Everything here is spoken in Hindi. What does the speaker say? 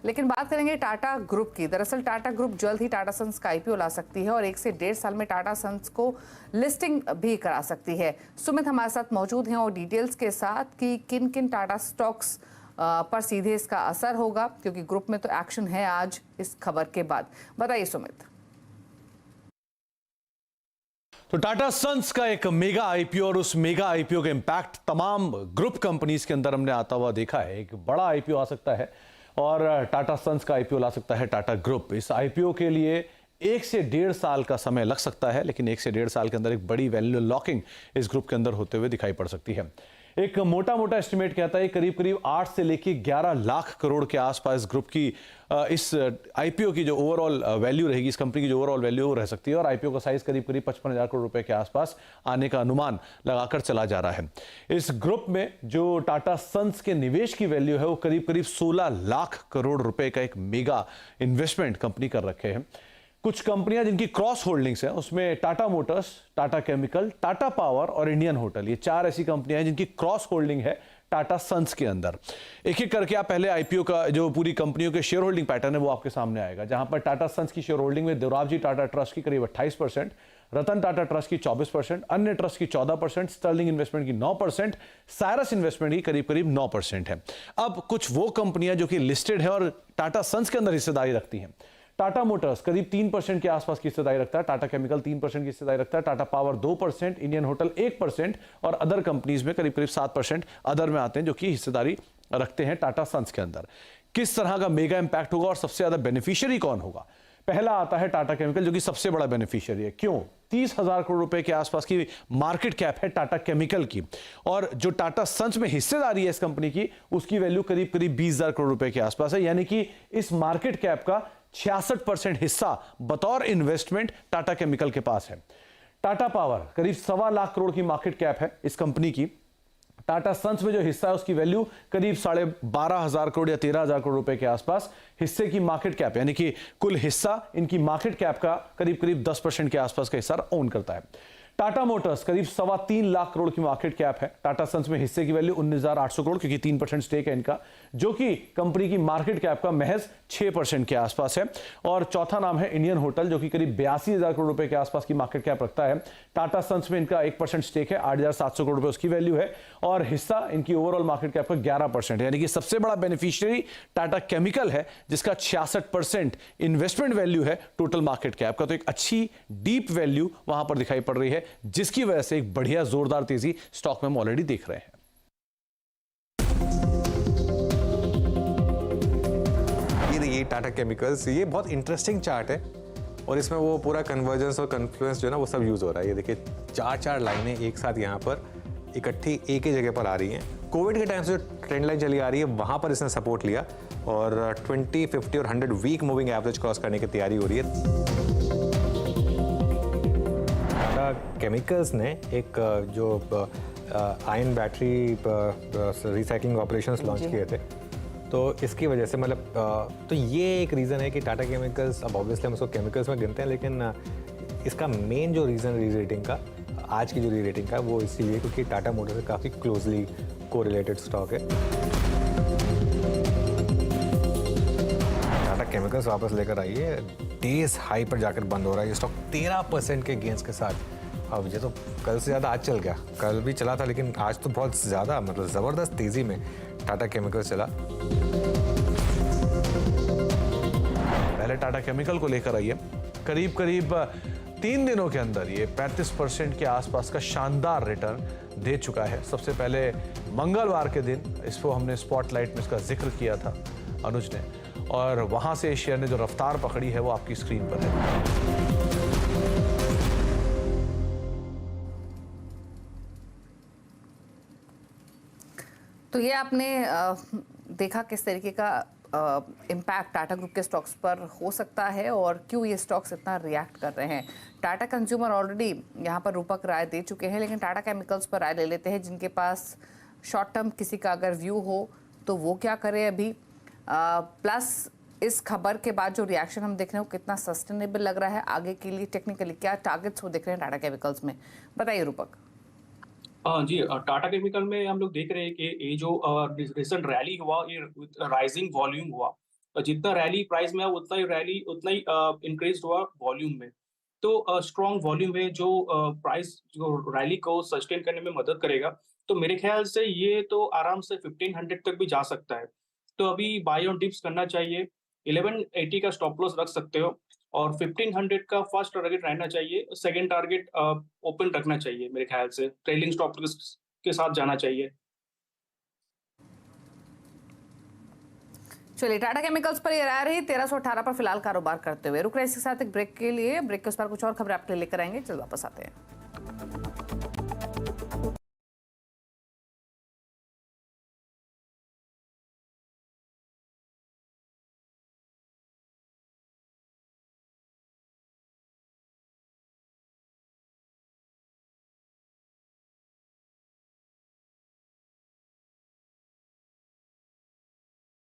लेकिन बात करेंगे टाटा ग्रुप की। दरअसल टाटा ग्रुप जल्द ही टाटा सन्स का आईपीओ ला सकती है और 1 से 1.5 साल में टाटा सन्स को लिस्टिंग भी करा सकती है। सुमित हमारे साथ मौजूद हैं और डिटेल्स के साथ कि किन किन टाटा स्टॉक्स पर सीधे इसका असर होगा, क्योंकि ग्रुप में तो एक्शन है आज इस खबर के बाद। बताइए सुमित। तो टाटा सन्स का एक मेगा आईपीओ और उस मेगा आईपीओ का इंपैक्ट तमाम ग्रुप कंपनीज के अंदर हमने आता हुआ देखा है। एक बड़ा आईपीओ आ सकता है और टाटा सन्स का आईपीओ ला सकता है टाटा ग्रुप। इस आईपीओ के लिए 1 से 1.5 साल का समय लग सकता है, लेकिन 1 से 1.5 साल के अंदर एक बड़ी वैल्यू लॉकिंग इस ग्रुप के अंदर होते हुए दिखाई पड़ सकती है। एक मोटा मोटा एस्टिमेट कहता है करीब करीब 8 से लेकर 11 लाख करोड़ के आसपास ग्रुप की इस आईपीओ की जो ओवरऑल वैल्यू रहेगी, इस कंपनी की जो ओवरऑल वैल्यू वो रह सकती है। और आईपीओ का साइज करीब करीब 55,000 करोड़ रुपए के आसपास आने का अनुमान लगाकर चला जा रहा है। इस ग्रुप में जो टाटा सन्स के निवेश की वैल्यू है वो करीब करीब 16 लाख करोड़ रुपए का एक मेगा इन्वेस्टमेंट कंपनी कर रखे हैं। कुछ कंपनियां जिनकी क्रॉस होल्डिंग्स हैं उसमें Tata Motors, Tata chemical, Tata power और इंडियन होटल, ये 4 ऐसी कंपनियां हैं जिनकी क्रॉस होल्डिंग है टाटा सन्स के अंदर। एक एक करके आप पहले आईपीओ का जो पूरी कंपनियों के शेयर होल्डिंग पैटर्न है वो आपके सामने आएगा, जहां पर टाटा सन्स की शेयर होल्डिंग में देवरावजी टाटा ट्रस्ट की करीब 28%, रतन टाटा ट्रस्ट की 24%, अन्य ट्रस्ट की 14%, स्टर्लिंग इन्वेस्टमेंट की 9%, साइरस इन्वेस्टमेंट की करीब करीब 9% है। अब कुछ वो कंपनियां जो कि लिस्टेड है और टाटा सन्स के अंदर हिस्सेदारी रखती हैं। टाटा मोटर्स करीब 3% के आसपास की हिस्सेदारी रखता है, टाटा केमिकल 3% की हिस्सेदारी रखता है, टाटा पावर 2%, इंडियन होटल 1% और अदर कंपनीज में करीब करीब 7% अदर में आते हैं जो कि हिस्सेदारी रखते हैं टाटा सन्स के अंदर। किस तरह का मेगा इंपैक्ट होगा और सबसे ज्यादा बेनिफिशियरी कौन होगा? पहला आता है टाटा केमिकल, जो कि सबसे बड़ा बेनिफिशियरी है। क्यों? 30,000 करोड़ रुपए के आसपास की मार्केट कैप है टाटा केमिकल की, और जो टाटा सन्स में हिस्सेदारी है इस कंपनी की उसकी वैल्यू करीब करीब 20,000 करोड़ रुपए के आसपास है। यानी कि इस मार्केट कैप का 66% हिस्सा बतौर इन्वेस्टमेंट टाटा केमिकल के पास है। टाटा पावर करीब 1.25 लाख करोड़ की मार्केट कैप है इस कंपनी की। टाटा सन्स में जो हिस्सा है उसकी वैल्यू करीब 12,500 करोड़ या 13,000 करोड़ रुपए के आसपास हिस्से की मार्केट कैप, यानी कि कुल हिस्सा इनकी मार्केट कैप का करीब करीब 10% के आसपास का हिस्सा ओन करता है। टाटा मोटर्स करीब 3.25 लाख करोड़ की मार्केट कैप है। टाटा सन्स में हिस्से की वैल्यू 19,800 करोड़, क्योंकि 3% स्टेक है इनका, जो कि कंपनी की मार्केट कैप का महज 6% के आसपास है। और चौथा नाम है इंडियन होटल, जो कि करीब 82,000 करोड़ रुपए के आसपास की मार्केट कैप रखता है। टाटा सन्स में इनका 1% स्टेक है, 8,700 करोड़ रुपए उसकी वैल्यू है, और हिस्सा इनकी ओवरऑल मार्केट कैप का 11% है। यानी कि सबसे बड़ा बेनिफिशियरी टाटा केमिकल है, जिसका 66% इन्वेस्टमेंट वैल्यू है टोटल मार्केट कैप का। तो एक अच्छी डीप वैल्यू वहां पर दिखाई पड़ रही है, जिसकी वजह से एक बढ़िया जोरदार तेजी स्टॉक में हम ऑलरेडी देख रहे हैं। ये देखिए टाटा केमिकल्स, ये बहुत इंटरेस्टिंग चार्ट है और इसमें वो पूरा कन्वर्जेंस और कन्फ्लुएंस जो है ना वो सब यूज हो रहा है। ये देखिए 4 लाइनें एक साथ यहाँ पर इकट्ठी एक ही जगह पर आ रही हैं। कोविड के टाइम से जो ट्रेंड लाइन चली आ रही है वहां पर इसने सपोर्ट लिया और 20, 50 और 100 वीक मूविंग एवरेज क्रॉस करने की तैयारी हो रही है। केमिकल्स ने एक जो ion battery recycling operations launch किए थे, तो इसकी वजह से मतलब तो ये एक रीज़न है कि टाटा केमिकल्स, अब ऑब्वियसली हम उसको केमिकल्स में गिनते हैं, लेकिन इसका मेन जो रीज़न री रेटिंग का, आज की जो री रेटिंग का, वो इसीलिए क्योंकि टाटा मोटर से काफ़ी क्लोजली कोरिलेटेड स्टॉक है। टाटा केमिकल्स वापस लेकर आई है, डेज हाई पर जाकर बंद हो रहा है ये स्टॉक 13% के गेंस के साथ। अब ये तो कल से ज़्यादा आज चल गया, कल भी चला था लेकिन आज तो बहुत ज़्यादा मतलब ज़बरदस्त तेज़ी में टाटा केमिकल्स चला। पहले टाटा केमिकल को लेकर आइए, करीब करीब 3 दिनों के अंदर ये 35% के आसपास का शानदार रिटर्न दे चुका है। सबसे पहले मंगलवार के दिन इसको हमने स्पॉटलाइट में इसका जिक्र किया था अनुज ने, और वहां से शेयर ने जो रफ्तार पकड़ी है वो आपकी स्क्रीन पर है। तो ये आपने देखा किस तरीके का इम्पैक्ट टाटा ग्रुप के स्टॉक्स पर हो सकता है और क्यों ये स्टॉक्स इतना रिएक्ट कर रहे हैं। टाटा कंज्यूमर ऑलरेडी यहाँ पर रूपक राय दे चुके हैं, लेकिन टाटा केमिकल्स पर राय ले लेते हैं, जिनके पास शॉर्ट टर्म किसी का अगर व्यू हो तो वो क्या करे अभी। प्लस इस खबर के बाद जो रिएक्शन हम देख रहे हैं वो कितना सस्टेनेबल लग रहा है आगे के लिए, टेक्निकली क्या टारगेट्स वो देख रहे हैं टाटा केमिकल्स में, बताइए रूपक। हाँ जी, टाटा केमिकल में हम लोग देख रहे हैं कि ये जो रिसेंट रैली हुआ, ये राइजिंग वॉल्यूम हुआ, जितना रैली प्राइस में है उतना ही इंक्रीज हुआ वॉल्यूम में। तो स्ट्रॉन्ग वॉल्यूम है जो प्राइस जो रैली को सस्टेन करने में मदद करेगा। तो मेरे ख्याल से ये तो आराम से 1500 तक भी जा सकता है। तो अभी बाय ऑन डिप्स करना चाहिए। 1180 का स्टॉप लॉस रख सकते हो और 1500 का फर्स्ट टारगेट रहना चाहिए। सेकंड टारगेट ओपन रखना चाहिए मेरे ख्याल से। ट्रेलिंग स्टॉप लॉस के साथ जाना चाहिए। चलिए, टाटा केमिकल्स पर ये राय रही 1318 पर फिलहाल कारोबार करते हुए। रुक रहे इसके साथ एक ब्रेक के लिए। ब्रेक के उस पर कुछ और खबरें आपके लिए लेकर आएंगे। चलो वापस आते हैं।